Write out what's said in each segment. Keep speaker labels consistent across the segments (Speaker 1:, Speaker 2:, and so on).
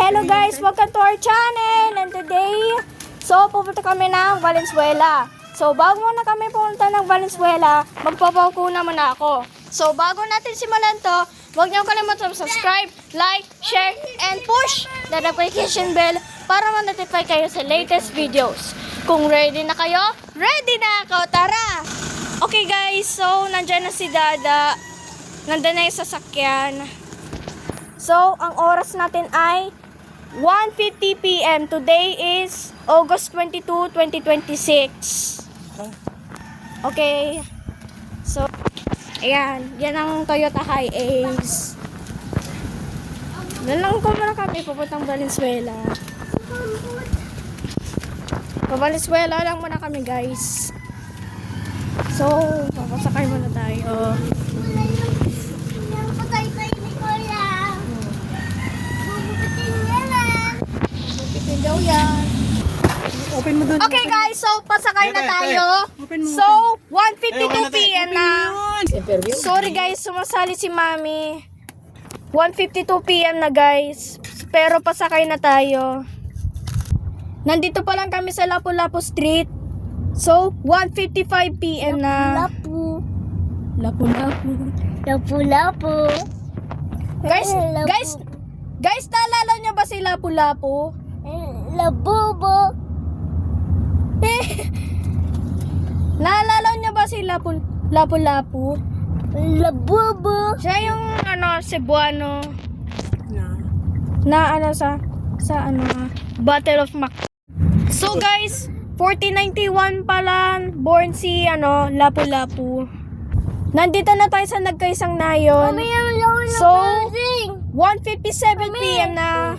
Speaker 1: Hello guys, welcome to our channel. And today, pupunta kami ng Valenzuela. So bago muna kami pumunta ng Valenzuela, magpapauko naman ako. So bago natin simulan to, huwag niyo kalimutan subscribe, like, share, and push the notification bell para ma-notify kayo sa latest videos. Kung ready na kayo, ready na ako. Tara! Okay guys, so nandyan na si Dada. Nandun na yung sasakyan. So, ang oras natin ay 1:50 PM. Today is August 22, 2026. Okay. So, ayan. Yan ang Toyota Hiace. Nalang ko muna kami pupuntang Valenzuela. Valenzuela lang muna kami, guys. So, papasakay muna tayo.
Speaker 2: Open mo doon.
Speaker 1: Okay guys, so pasakay na tayo. So, 1:52 PM na. Sorry guys, sumasali si Mami. 1:52 PM na guys. Pero pasakay na tayo. Nandito pa lang kami sa Lapu-Lapu Street. So, 1:55 PM na.
Speaker 3: Lapu-lapu.
Speaker 1: Guys, naalala niyo ba si Lapu-Lapu?
Speaker 3: Labubo.
Speaker 1: Naalala niyo ba si Lapu-Lapu?
Speaker 3: Labubo.
Speaker 1: Siya yung Cebuano na sa Battle of Mac. So guys, 1491 pala born si Lapu-Lapu. Nandito na tayo sa Nagkaisang Nayon. So, 1:57 PM na.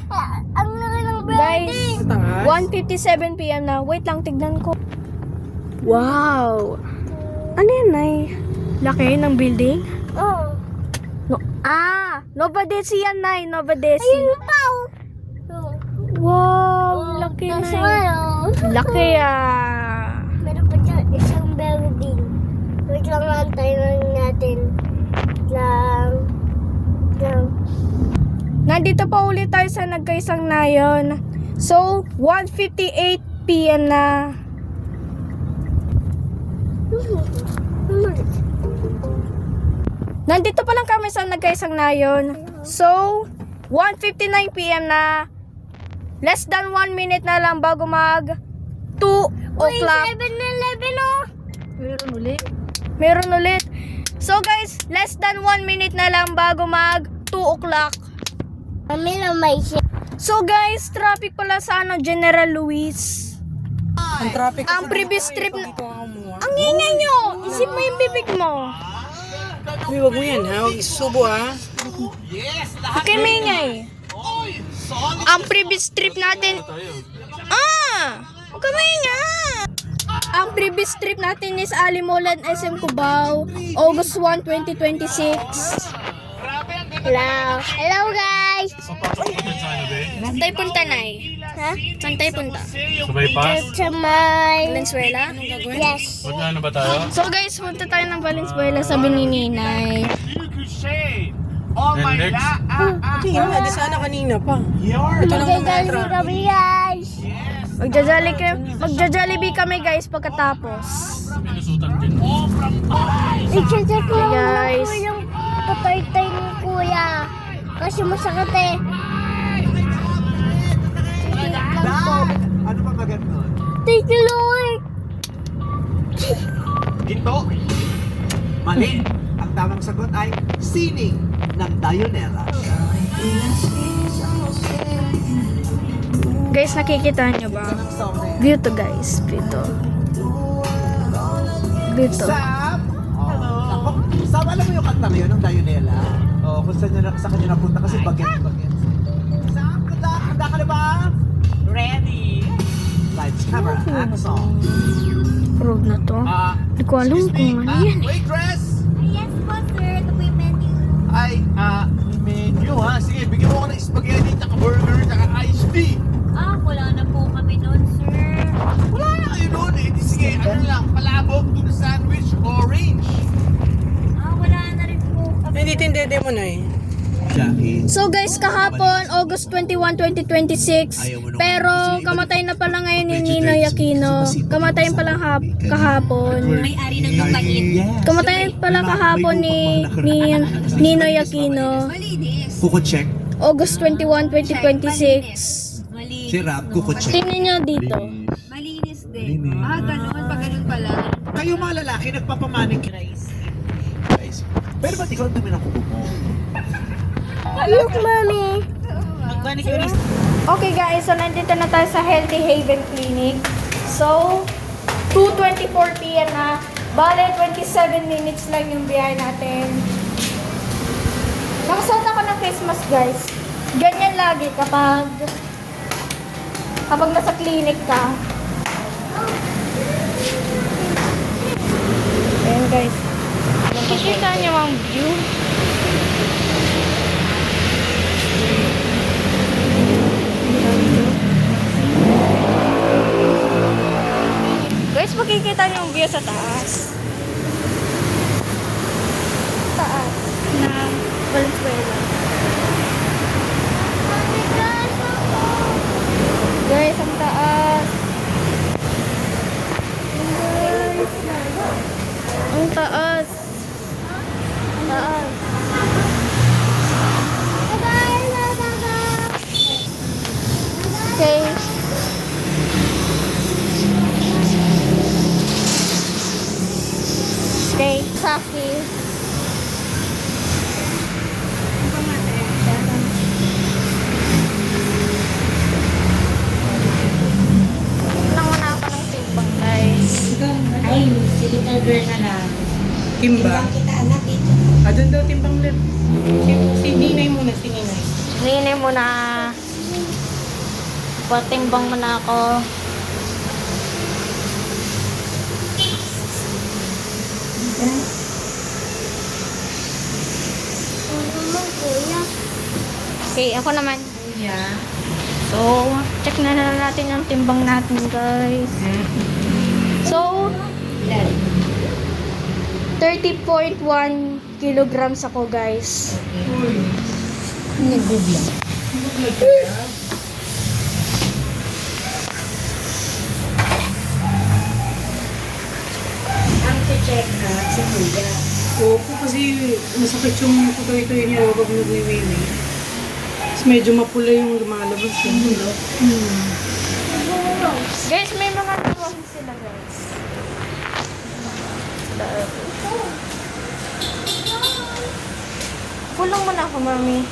Speaker 3: Ang laki ng
Speaker 1: Guys,
Speaker 3: building.
Speaker 1: 1:57 PM na. Wait lang, tignan ko. Wow! Ano yan, Nay? Laki ng building?
Speaker 3: Oh.
Speaker 1: Nova Desi yan, Nay. Nova Desi.
Speaker 3: Ayun pa.
Speaker 1: Wow! Laki,
Speaker 3: Nasa
Speaker 1: Nay.
Speaker 3: ano?
Speaker 1: Laki, ah.
Speaker 3: Meron pa dyan isang building. Wait lang, antayin natin. Lang.
Speaker 1: Nandito pa ulit tayo sa Nagkaisang Nayon. So, 1:58 PM na. Nandito pa lang kami sa Nagkaisang Nayon. So, 1:59 PM na. Less than 1 minute na lang bago mag 2 o'clock.
Speaker 3: 7-Eleven oh.
Speaker 1: Meron ulit. So guys, less than 1 minute na lang bago mag 2 o'clock.
Speaker 3: Kami na may siya.
Speaker 1: So guys, traffic pala sa General Luis.
Speaker 2: Ang traffic.
Speaker 1: Ang previous trip na... Ang ingay nyo! Isip mo yung bibig mo.
Speaker 2: Uy, wag mo yan ha. Huwag isusubo ha.
Speaker 1: Okay, maingay. Ang previous trip natin... Huwag ka maingay! Ang previous trip natin is Alimulan, SM Cubao, August 1, 2026.
Speaker 3: Hello guys.
Speaker 1: Saan tayo punta, Nay?
Speaker 3: Ha?
Speaker 1: Saan tayo punta?
Speaker 4: So bypass?
Speaker 3: Sa may...
Speaker 1: Valenzuela?
Speaker 3: Yes.
Speaker 4: Ano ba tayo?
Speaker 1: So guys, punta tayo ng Valenzuela, sabi ni Ninay.
Speaker 4: And next?
Speaker 2: Hindi nga, di sana kanina pa. Ito lang naman ang
Speaker 3: Magdadali
Speaker 2: traffic.
Speaker 3: kami guys.
Speaker 1: Magja-Jollibee kami guys pagkatapos.
Speaker 4: Pinusutan din.
Speaker 3: I-check ko lang
Speaker 1: Guys.
Speaker 3: po yung patay-tay ni kuya. Kasi masakit eh. Check lang po.
Speaker 5: Ano ba magat nun?
Speaker 3: Thank you Lord.
Speaker 5: Ginto. Mali. Ang tamang sagot ay sining ng Dayonela.
Speaker 1: Guys, nakikita nyo ba? View to guys. View to.
Speaker 5: Sam! Hello! Sam, alam mo yung kanta na yun ng Dayonela? Oo, kung saan kanya napunta kasi bagets. Sam, handa ka na ba? Ready! Lights, camera, action!
Speaker 1: Road na to. Hindi ko alam kung ano yan.
Speaker 5: Waitress!
Speaker 3: Yes po sir. Ito po yung menu.
Speaker 5: Ay, menu ha. Sige, bigyan mo ko ng spaghetti, tsaka burger, tsaka iced tea.
Speaker 3: Wala na po kami doon sir.
Speaker 5: Wala na kayo doon eh. Di sige, ano lang, palabok, tuna sandwich, orange.
Speaker 3: Wala na rin po kami.
Speaker 2: Hindi tindede mo na eh.
Speaker 5: Jackie.
Speaker 1: So guys, kahapon, August 21, 2026, pero kamatay na pala ngayon ni Ninoy Aquino. Kamatay pala kahapon.
Speaker 6: May-ari ng lupain.
Speaker 1: Kamatay pala kahapon ni Ninoy Aquino.
Speaker 6: Malinis.
Speaker 5: Kuko check.
Speaker 1: August 21, 2026.
Speaker 6: Malinis.
Speaker 5: Si Rap, kuko check.
Speaker 1: Tingnan nyo dito.
Speaker 6: Malinis din. Ah, ganun. Pag ganun pala.
Speaker 5: Kayo mga lalaki, nagpapamanik. Guys. Pero ba't ikaw ang dumi ng kuko mo?
Speaker 1: Look, mami. Okay guys, so nandito na tayo sa Healthy Haven Clinic. So, 2:24 p.m. na. Bale, 27 minutes lang yung biyahe natin. Nakasuot ako ng face mask, guys. Ganyan lagi kapag nasa clinic ka. Ayan guys. Nakikita niyo ang view. Guys, makikita niyo yung view sa taas. Taas ng Valenzuela. Guys, ang taas. Guys, ang taas. Taas. Okay. Okay, Saki. Nangunan ako ng timbang, guys.
Speaker 3: Ay, si little girl na lang.
Speaker 2: Timbang.
Speaker 3: Kita anak dito.
Speaker 2: Ah, doon daw timbang lip. Si Ninay muna, si Ninay.
Speaker 1: Nini mo na. Patimbang mo na ako. Okay, ako naman.
Speaker 6: Yeah.
Speaker 1: So, check na natin yung timbang natin, guys. So, 30.1 kilograms ako, guys.
Speaker 3: Ang check na si Kuya.
Speaker 2: Opo, kasi masakit yung tutoy-toy niya kapag nagwiwiwi. Tapos medyo mapula yung lumalabas.
Speaker 1: Guys, may mga tuwang sila, guys. Pulang mo na ako, mami.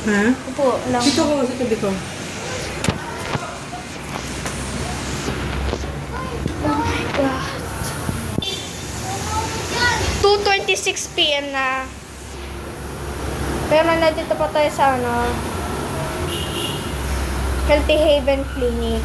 Speaker 2: Ha?
Speaker 1: Upo lang.
Speaker 2: Dito ko, sa tabi ko.
Speaker 1: Oh my God. 2:26 p.m. na. Pero nandito pa tayo sa Healthy Haven Clinic.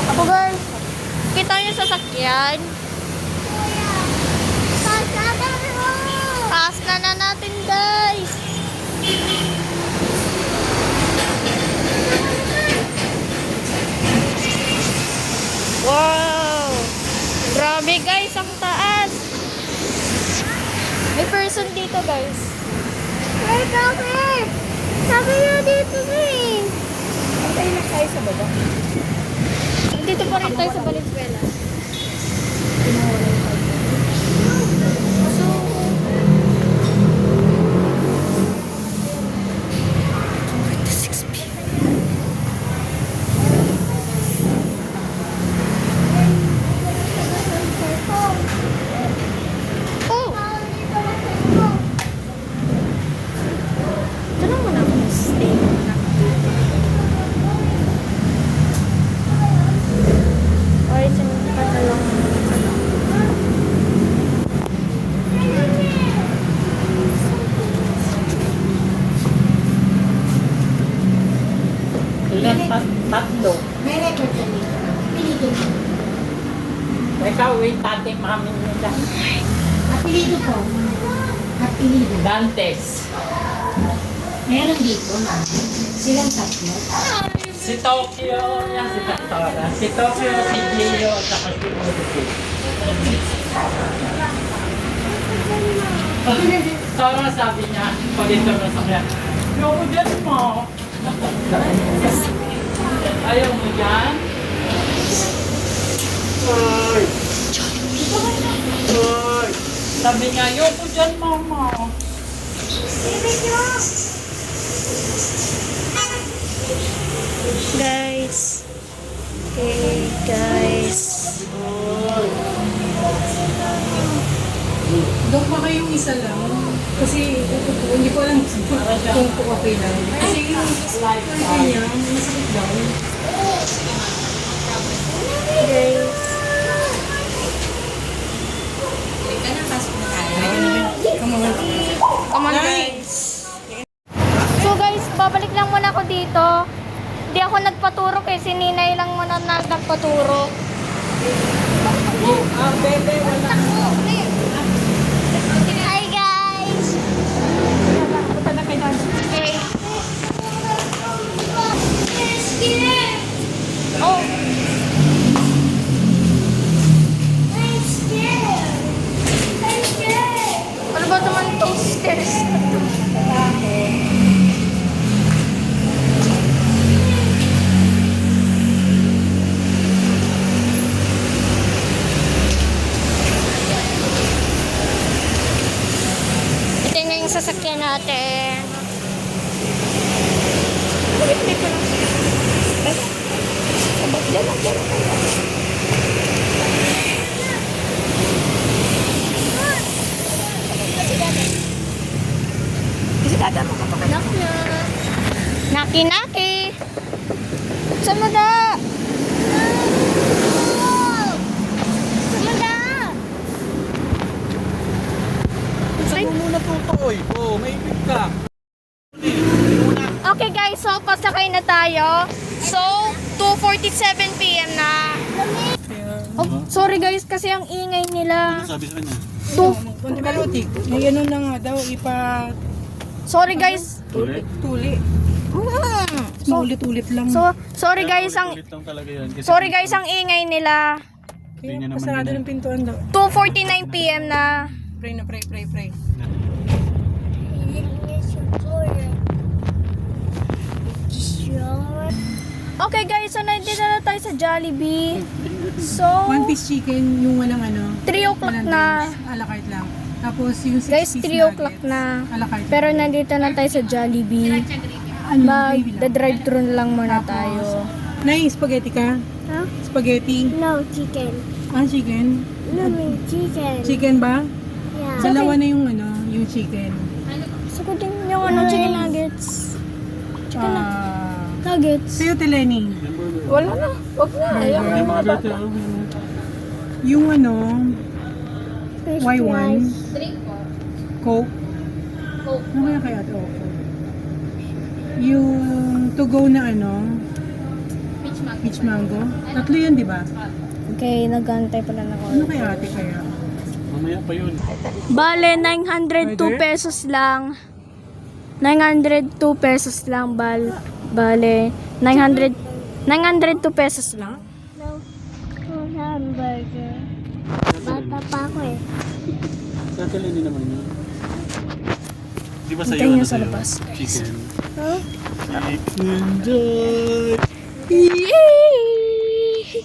Speaker 1: Ako guys, kita niyo sa sasakyan. Taas na natin guys. Wow! Grabe guys, ang taas. May person dito guys. Ay, bakit? Sabi niya dito eh. Antayin na tayo sa baba. Dito pa rin tayo sa Valenzuela.
Speaker 7: Tatlo.
Speaker 3: May record ka dito. Apelido mo.
Speaker 7: Ikaw, wait, tate, mami nila.
Speaker 3: Apelido po. Apelido.
Speaker 7: Dantes.
Speaker 3: Meron dito, ma'am. Silang tatlo.
Speaker 7: Si Tokyo, yan si Taktora. Si Tokyo, si Gio, at saka si Uruguay. Tama sabi niya, pag ito na sa kanya, yung dyan mo. Ayaw mo dyan? Ay! Ay! Sabi niya, ayoko dyan, mama.
Speaker 1: Guys. Okay, guys.
Speaker 2: Dok, baka yung isa lang. Kasi hindi ko alam kung okay lang. Kasi yung niya, masakit daw.
Speaker 1: Guys. Come on, guys. So guys, babalik lang muna ako dito. Hindi ako nagpaturo kay si Ninay lang muna na nagpaturo.
Speaker 3: Hi guys!
Speaker 1: Okay. Oh,
Speaker 3: I'm scared! I'm scared!
Speaker 1: ano ba naman itong stairs? Ito na yung sasakyan natin. Naki-naki. Saan mo da?
Speaker 5: Saan mo muna tutoy? Oo, may ibig ka.
Speaker 1: Okay guys, so pasakay na tayo. So, 2:47 PM na. Oh, sorry guys, kasi ang ingay nila.
Speaker 4: Sabi sa kanya.
Speaker 2: Kunti kalutik. May ano na nga daw,
Speaker 1: Sorry guys.
Speaker 4: Ulit?
Speaker 2: tuli.
Speaker 1: So,
Speaker 2: Ulit-ulit lang.
Speaker 1: sorry guys, ang
Speaker 4: Ulit lang talaga yan. Kasi
Speaker 1: sorry guys, ang ingay nila.
Speaker 4: Hindi niya naman
Speaker 2: Pasarado
Speaker 4: yun
Speaker 2: ng pintuan daw.
Speaker 1: 2:49 PM na.
Speaker 2: Pray na pray.
Speaker 1: Okay guys, so nandito na tayo sa Jollibee. So,
Speaker 2: One piece chicken, yung walang
Speaker 1: 3 o'clock
Speaker 2: walang
Speaker 1: na.
Speaker 2: drinks, a la carte lang. Tapos yung 6
Speaker 1: Guys,
Speaker 2: piece
Speaker 1: 3 o'clock na.
Speaker 2: A la carte.
Speaker 1: Pero nandito na tayo sa Jollibee.
Speaker 2: ano, gravy lang.
Speaker 1: Mag-drive-thru lang muna
Speaker 2: Tapos,
Speaker 1: tayo.
Speaker 2: Nay, spaghetti ka?
Speaker 3: Huh?
Speaker 2: Spaghetti?
Speaker 3: No, chicken.
Speaker 2: Chicken?
Speaker 3: No, chicken.
Speaker 2: Chicken ba?
Speaker 3: Yeah.
Speaker 2: Dalawa na yung yung chicken.
Speaker 1: Gusto ko din yung chicken nuggets. Chicken nuggets.
Speaker 2: Sa'yo, Teleni.
Speaker 1: Wala na. Wag na. Ayaw
Speaker 4: May mga dito.
Speaker 2: Yung
Speaker 3: Fish
Speaker 2: Y1.
Speaker 3: fries.
Speaker 2: Coke. Ano kaya kaya ito? Yung to go na peach mango. Tatlo yun, di ba?
Speaker 1: Okay, nag-antay pala na
Speaker 2: Ano
Speaker 1: ako.
Speaker 2: kaya ate kaya?
Speaker 4: Mamaya pa yun.
Speaker 1: Bale, 902 pesos lang. 902 pesos lang, bale. 902 pesos lang.
Speaker 3: No, hamburger. Bata pa ako eh.
Speaker 4: Sa Teleni naman yun. Di ba sa'yo?
Speaker 1: Hintayin niyo
Speaker 4: Ano
Speaker 1: sa
Speaker 4: sa'yo?
Speaker 1: labas, guys.
Speaker 4: Chicken.
Speaker 3: Huh?
Speaker 4: Chicken joy!
Speaker 1: Yay!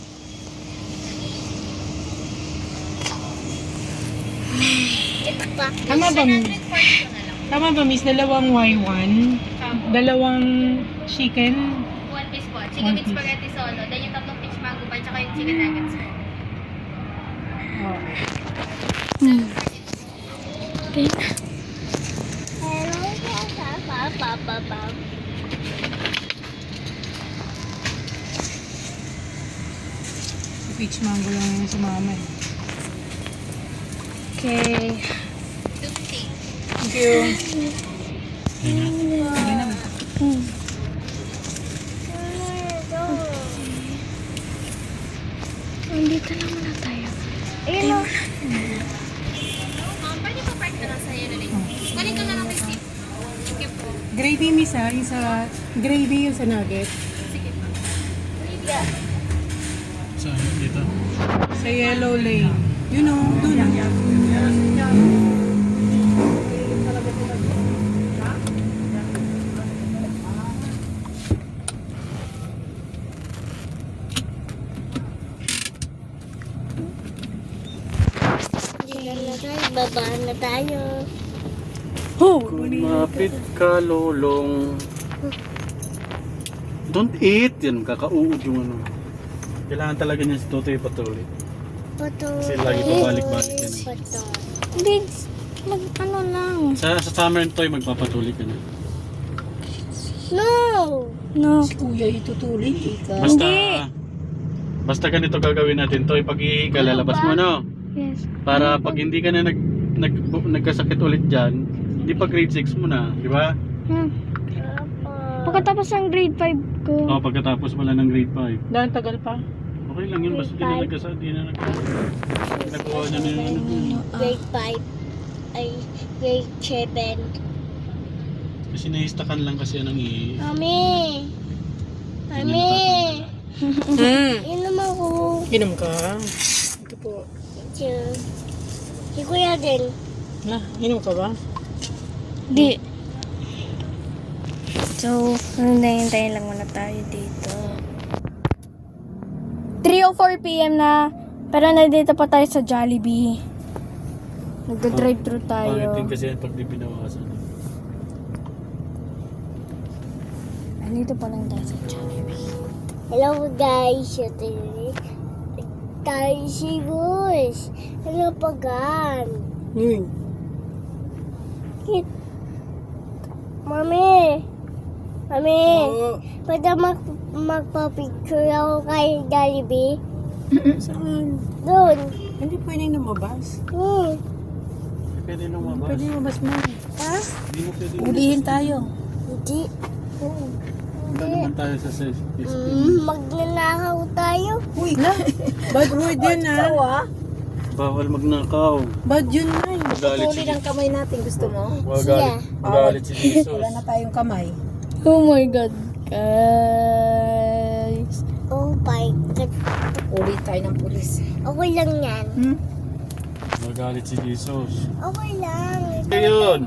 Speaker 2: Tama ba, miss? Tama ba, miss? Dalawang Y1. Dalawang chicken.
Speaker 8: One piece po.
Speaker 2: One
Speaker 8: Chicken with
Speaker 2: piece.
Speaker 8: spaghetti solo. Then yung tatlong peach mango pa, tsaka yung chicken nuggets po.
Speaker 1: Okay.
Speaker 3: Hello, Papa.
Speaker 2: Peach mango lang yung sumama eh.
Speaker 1: Okay.
Speaker 2: Thank you. Sige na.
Speaker 1: Nandito na muna tayo.
Speaker 3: Ayun o.
Speaker 8: Pwede po park na lang sa yellow lane. Kunin ko na lang receipt. Okay po.
Speaker 2: Gravy, miss ha? Yung sa gravy yung sa nugget.
Speaker 8: Sige po.
Speaker 4: Saan? Dito?
Speaker 2: Sa Yellow Lane. Yun o, dun.
Speaker 3: Baba na tayo.
Speaker 4: Kumapit ka, lolong. Don't eat. Yan, kakauod yung ano. Kailangan talaga niya si Totoy patuloy. Kasi lagi pabalik-balik yan.
Speaker 1: Hindi, ano lang.
Speaker 4: Sa summer toy, magpapatuloy ka na.
Speaker 3: No!
Speaker 1: No.
Speaker 6: Kuya, itutuloy ka.
Speaker 4: Basta, basta ganito gagawin natin, Toy. Pag ka, lalabas mo, no?
Speaker 1: Yes.
Speaker 4: Para pag hindi ka na nagkasakit ulit dyan, hindi pa grade 6 mo na, di ba?
Speaker 1: Hmm. Pagkatapos ng grade 5 ko.
Speaker 4: O, pagkatapos wala ng grade 5.
Speaker 2: Dahil tagal pa.
Speaker 4: Okay lang yun, basta di na nagkasakit, di na nagkakuha na na yun.
Speaker 3: Grade 5. Ay, grade 7.
Speaker 4: Kasi nahistakan lang kasi yan ang
Speaker 3: Mami! Mami! Yun naman ko.
Speaker 2: Inom ka. Ito po.
Speaker 3: Si Kuya din.
Speaker 2: Na, inom ka ba?
Speaker 1: Di. So, hintayin lang muna tayo dito. 3:04 PM na, pero nandito pa tayo sa Jollibee. Nagda-drive-thru tayo.
Speaker 4: Pangit din kasi yan pag di binawasan.
Speaker 1: Nandito pa lang tayo sa Jollibee.
Speaker 3: Hello guys. Ito tayo si Gus. Hello pagan. Mami. Mami.
Speaker 2: Oo.
Speaker 3: Pwede magpa-picture ako kay Jollibee?
Speaker 2: Saan?
Speaker 3: Doon.
Speaker 2: Hindi pwedeng lumabas.
Speaker 4: Pwede lumabas.
Speaker 2: Pwede lumabas mo.
Speaker 3: Ha?
Speaker 4: Hindi mo pwede
Speaker 6: Ulihin tayo.
Speaker 3: Hindi.
Speaker 4: Wala naman tayo sa safe.
Speaker 3: Magnanakaw tayo.
Speaker 2: Uy, bad word yan ha.
Speaker 4: Bawal magnakaw.
Speaker 2: Bad yun na.
Speaker 4: Magalit si
Speaker 6: Tuloy ng kamay natin. Gusto mo?
Speaker 4: Magalit si Jesus.
Speaker 6: Wala na tayong kamay.
Speaker 1: Oh my God, guys.
Speaker 3: Oh my God.
Speaker 6: Ulit tayo ng pulis.
Speaker 3: Okay lang yan.
Speaker 4: Magalit si Jesus.
Speaker 3: Okay lang.
Speaker 4: Ayun.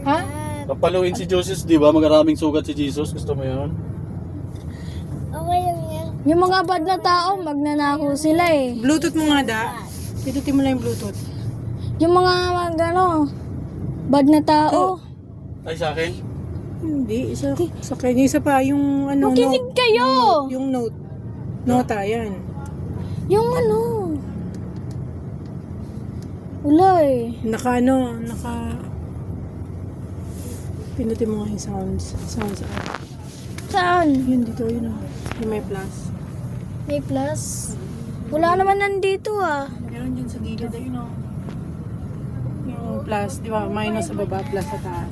Speaker 6: Ha?
Speaker 4: Papaluin si Jesus, di ba? Magaraming sugat si Jesus. Gusto mo yun?
Speaker 3: Okay lang yan.
Speaker 1: Yung mga bad na tao, magnanakaw sila eh.
Speaker 2: Bluetooth mo nga da. Pindutin mo lang yung Bluetooth.
Speaker 1: Yung mga bad na tao.
Speaker 4: Ay, sa akin?
Speaker 2: Hindi, isa kanya. Isa pa, yung ano,
Speaker 1: Makinig kayo!
Speaker 2: yung note. Nota, yan.
Speaker 1: Yung wala eh.
Speaker 2: Naka pindutin mo nga yung sounds. Sounds out.
Speaker 1: Saan?
Speaker 2: Yun dito, yun o. Yung may plus.
Speaker 1: May plus? Wala naman nandito ah.
Speaker 2: Meron dyan sa gilid, ayun o. Yung plus, di ba? Minus sa baba, plus sa taas.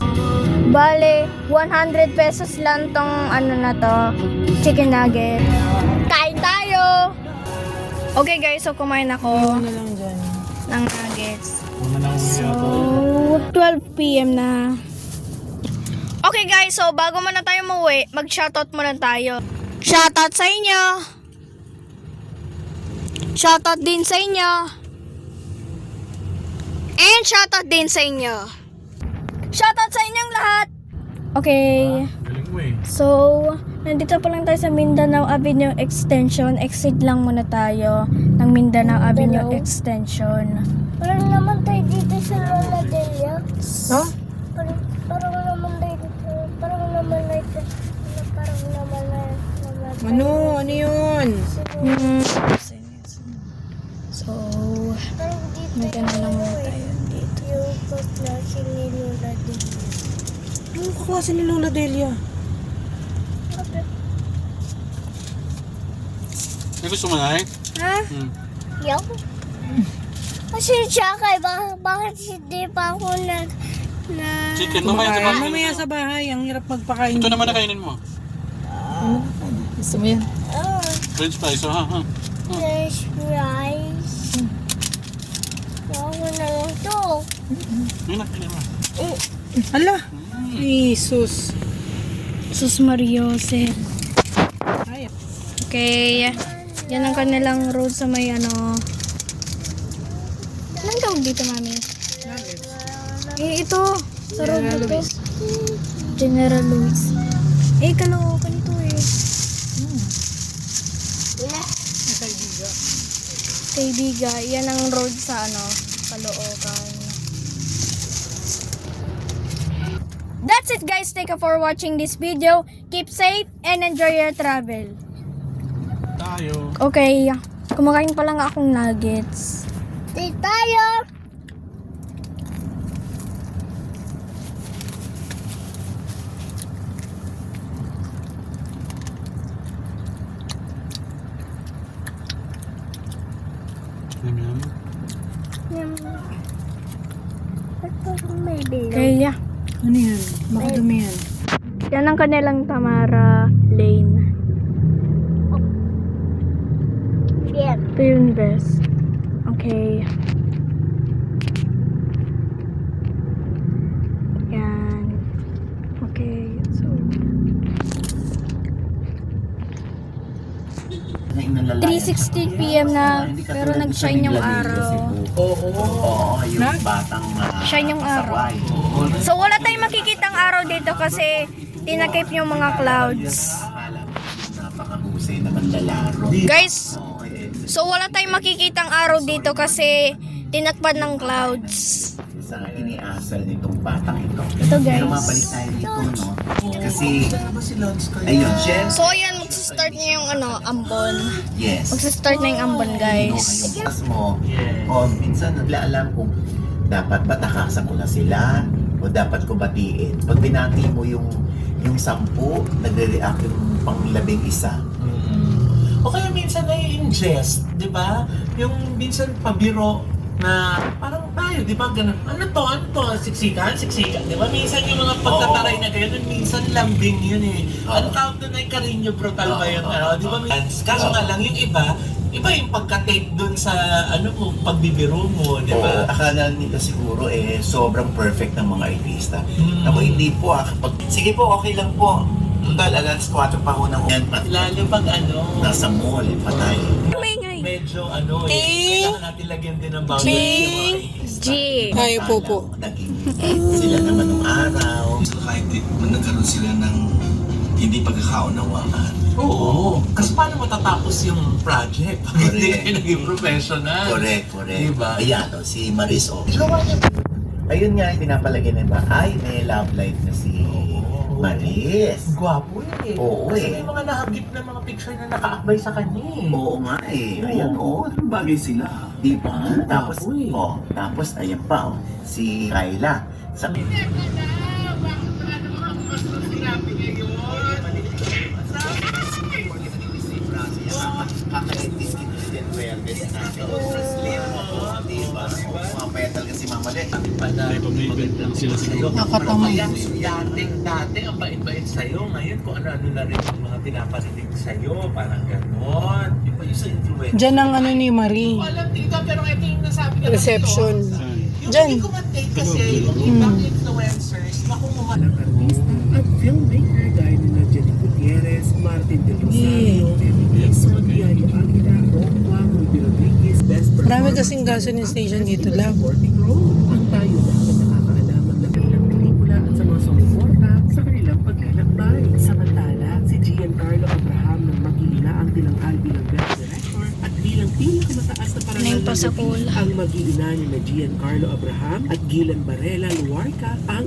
Speaker 1: Bale, 100 pesos lang tong na to, chicken nugget. Kain tayo! Okay guys, so kumain ako
Speaker 2: Ano lang dyan.
Speaker 1: ng nuggets.
Speaker 4: Una na
Speaker 1: So,
Speaker 4: umiyak.
Speaker 1: 12 PM na. Okay guys, so bago muna tayo umuwi, mag-shoutout muna tayo. Shoutout sa inyo! Shoutout din sa inyo! And shoutout din sa inyo! Shoutout sa inyong lahat! Okay,
Speaker 4: Galing mo eh.
Speaker 1: so, nandito pa lang tayo sa Mindanao Avenue Extension. Exit lang muna tayo ng Mindanao Avenue Extension.
Speaker 3: Parang naman tayo dito sa Lola Delia.
Speaker 2: Huh?
Speaker 3: Parang naman tayo dito. Parang naman tayo.
Speaker 2: Ano yun?
Speaker 1: So,
Speaker 3: Parang dito
Speaker 1: maganda lang muna tayo dito.
Speaker 3: yung kaklase ni Lola Delia.
Speaker 2: Ano kaklase ni Lola Delia?
Speaker 4: May gusto mo na eh?
Speaker 3: Ha? Yaw? Kasi siya kay bakit hindi pa ako
Speaker 4: Chicken, mamaya sa bahay.
Speaker 2: Mamaya sa bahay, ang hirap magpakain.
Speaker 4: Ito naman na kainin mo.
Speaker 6: Gusto mo yan?
Speaker 4: French fries, ha?
Speaker 3: French fries. Ako na lang to.
Speaker 4: Yun na, kainin mo.
Speaker 2: Hala! Jesus.
Speaker 1: Sus Mariose.
Speaker 2: Ay,
Speaker 1: Okay. Yan ang kanilang road sa may ano. Anong tawag dito, mami? Ito. Sa road na to. General Luis. Kalookan ito Kaibiga. Yan ang road sa ano, Caloocan. That's it guys. Thank you for watching this video. Keep safe and enjoy your travel.
Speaker 4: Tayo.
Speaker 1: Okay. Kumakain pa lang akong nuggets.
Speaker 3: Dito tayo.
Speaker 4: Yum, yum.
Speaker 1: Kaya.
Speaker 2: Ano yan? Makadumi yan.
Speaker 1: Yan ang kanilang Tamara Lane.
Speaker 3: Yan.
Speaker 1: Ito yung best. Okay. Yan. Okay. So, 3:60 PM na, pero nag-shine yung araw.
Speaker 5: Oo, yung batang
Speaker 1: Shine yung araw. So, wala tayong makikitang araw dito kasi tinakip yung mga clouds.
Speaker 5: napakahusay na manlalaro.
Speaker 1: Guys, so wala tayong makikitang araw dito kasi tinakpan ng clouds.
Speaker 5: Sa iniasal nitong batang ito.
Speaker 1: Ito guys.
Speaker 5: Pero mabalik tayo dito, no? Kasi, ayun, Jen.
Speaker 1: So ayan, magsistart niya yung ano, ambon.
Speaker 5: Yes.
Speaker 1: Magsistart na yung ambon guys.
Speaker 5: Yung mo, o minsan nagla-alam kung dapat ba takasan ko na sila o dapat ko batiin. Pag binati mo yung 10, nagre-react yung pang-11.
Speaker 7: O kaya minsan na-ingest, di ba? Yung minsan pabiro na parang tayo, di ba? Ganun. Ano to? Siksikan, di ba? Minsan yung mga pagtataray na ganyan, minsan lambing yun eh. Ano tawag doon ay Carino Brutal ba yun? Di ba? Kaso nga lang yung iba yung pagka-take doon sa pagbibiro mo, di ba?
Speaker 5: Akala nila siguro sobrang perfect ng mga artista. Ako hindi po sige po, okay lang po. Total, alas 4 pa ho ng yan.
Speaker 7: Lalo pag
Speaker 5: Nasa mall, patay.
Speaker 7: medyo kailangan natin lagyan din ng boundary yung mga artista.
Speaker 2: Tayo po.
Speaker 5: Naging sila naman nung araw.
Speaker 9: So kahit nagkaroon sila ng hindi pagkakaunawaan.
Speaker 7: Oo. Kasi paano matatapos yung project pag hindi
Speaker 5: Correct.
Speaker 7: kayo naging professional?
Speaker 5: Correct.
Speaker 7: Diba?
Speaker 5: Ayan, si Maris. Ayun nga, pinapalagay na ba? Ay, may love life na si Maris.
Speaker 7: Gwapo eh.
Speaker 5: Oo
Speaker 7: Kasi
Speaker 5: eh.
Speaker 7: may mga nahagip na mga picture na nakaakbay sa kanya eh.
Speaker 5: Oo nga Ayan,
Speaker 9: Bagay sila.
Speaker 5: Di ba? Tapos,
Speaker 7: Gwapo eh.
Speaker 5: tapos ayan pa, si Kyla. Sabi,
Speaker 4: Sila siguro.
Speaker 7: Nakatamay. Dati ang bait-bait sa'yo. Ngayon kung ano-ano na rin yung mga pinaparinig sa'yo. Parang ganon. Iba yung sa influencer.
Speaker 2: Diyan ang ni Marie.
Speaker 7: Alam dito, pero ito yung nasabi ka
Speaker 2: Reception.
Speaker 7: Yung
Speaker 2: Dyan.
Speaker 7: hindi ko matake kasi yung ibang influencers na kung at filmmaker gaya nila Jenny Gutierrez, Martin De Rosario, Edison, Diario Aguila, Rocua, Ruby Rodriguez, Best
Speaker 2: Marami kasing gasoline station dito lang.
Speaker 7: supporting role. Ang tayo dapat nakakaalaman ng kanilang pelikula at sa mga sumuporta sa kanilang paglalakbay. Samantala, si Giancarlo Abraham ng Mag-iina ang tinanghal bilang best director at bilang pinakamataas na parangal
Speaker 1: Ngayon pa sa
Speaker 7: gabi,
Speaker 1: pool.
Speaker 7: ang Mag-iina ni na Giancarlo Abraham at Gilan Barela Luarca ang